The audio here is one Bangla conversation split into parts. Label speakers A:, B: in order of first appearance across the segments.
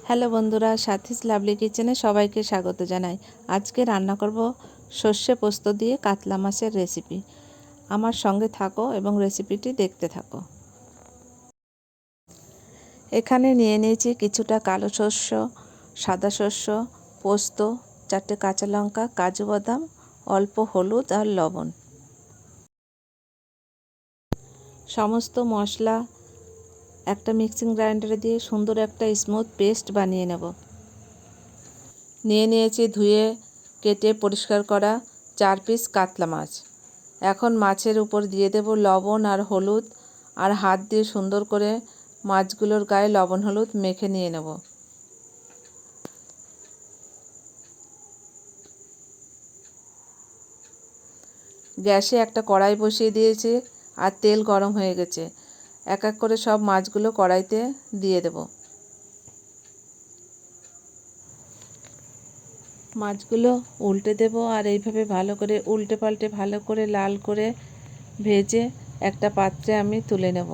A: হ্যালো বন্ধুরা, সাথীস লাভলি কিচেনে সবাইকে স্বাগত জানাই। আজকে রান্না করব সর্ষে পোস্ত দিয়ে কাতলা মাছের রেসিপি। আমার সঙ্গে থাকো এবং রেসিপিটি দেখতে থাকো। এখানে নিয়ে নিয়েছি কিছুটা কালো শস্য, সাদা শস্য, পোস্ত, 4টে কাঁচা লঙ্কা, কাজু বাদাম, অল্প হলুদ আর লবণ। সমস্ত মশলা একটা মিক্সিং গ্রাইন্ডারে দিয়ে সুন্দর একটা স্মুথ পেস্ট বানিয়ে নেব। নিয়ে নিয়েছি ধুয়ে কেটে পরিষ্কার করা 4 পিস কাতলা মাছ। এখন মাছের উপর দিয়ে দেব লবণ আর হলুদ, আর হাত দিয়ে সুন্দর করে মাছগুলোর গায়ে লবণ হলুদ মেখে নিয়ে নেব। গ্যাসে একটা কড়াই বসিয়ে দিয়েছি আর তেল গরম হয়ে গেছে। এক এক করে সব মাছগুলো কড়াইতে দিয়ে দেব। মাছগুলো উল্টে দেব আর এইভাবে ভালো করে উল্টে পাল্টে ভালো করে লাল করে ভেজে একটা পাত্রে আমি তুলে নেব।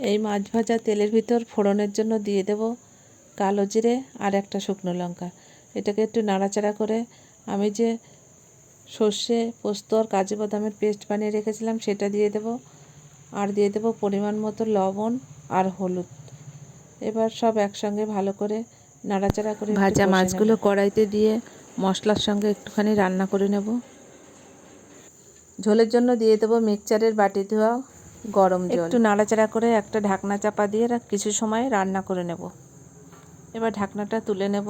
A: এই মাছ ভাজা তেলের ভিতর ফোড়নের জন্য দিয়ে দেব কালো জিরে আর একটা শুকনো লঙ্কা। এটাকে একটু নাড়াচাড়া করে আমি যে সর্ষে পোস্ত আর কাজু বাদামের পেস্ট বানিয়ে রেখেছিলাম সেটা দিয়ে দেব, আর দিয়ে দেব পরিমাণ মতো লবণ আর হলুদ। এবার সব একসঙ্গে ভালো করে নাড়াচাড়া করে ভাজা মাছগুলো কড়াইতে দিয়ে মশলার সঙ্গে একটুখানি রান্না করে নেব। ঝোলের জন্য দিয়ে দেব মিক্সচারের বাটি ধোয়া গরম জল। একটু নাড়াচাড়া করে একটা ঢাকনা চাপা দিয়ে কিছু সময় রান্না করে নেব। এবার ঢাকনাটা তুলে নেব।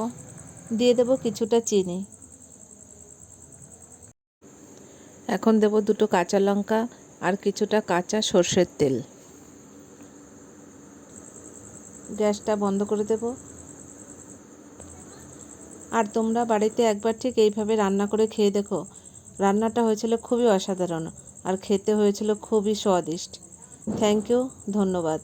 A: দিয়ে দেব কিছুটা চিনি। এখন দেব 2টো কাঁচা লঙ্কা আর কিছুটা কাঁচা সর্ষের তেল। গ্যাসটা বন্ধ করে দেব। আর তোমরা বাড়িতে একবার ঠিক এইভাবে রান্না করে খেয়ে দেখো। রান্নাটা হয়েছিল খুবই অসাধারণ আর খেতে হয়েছিল খুবই স্বাদিষ্ট। থ্যাংক ইউ, ধন্যবাদ।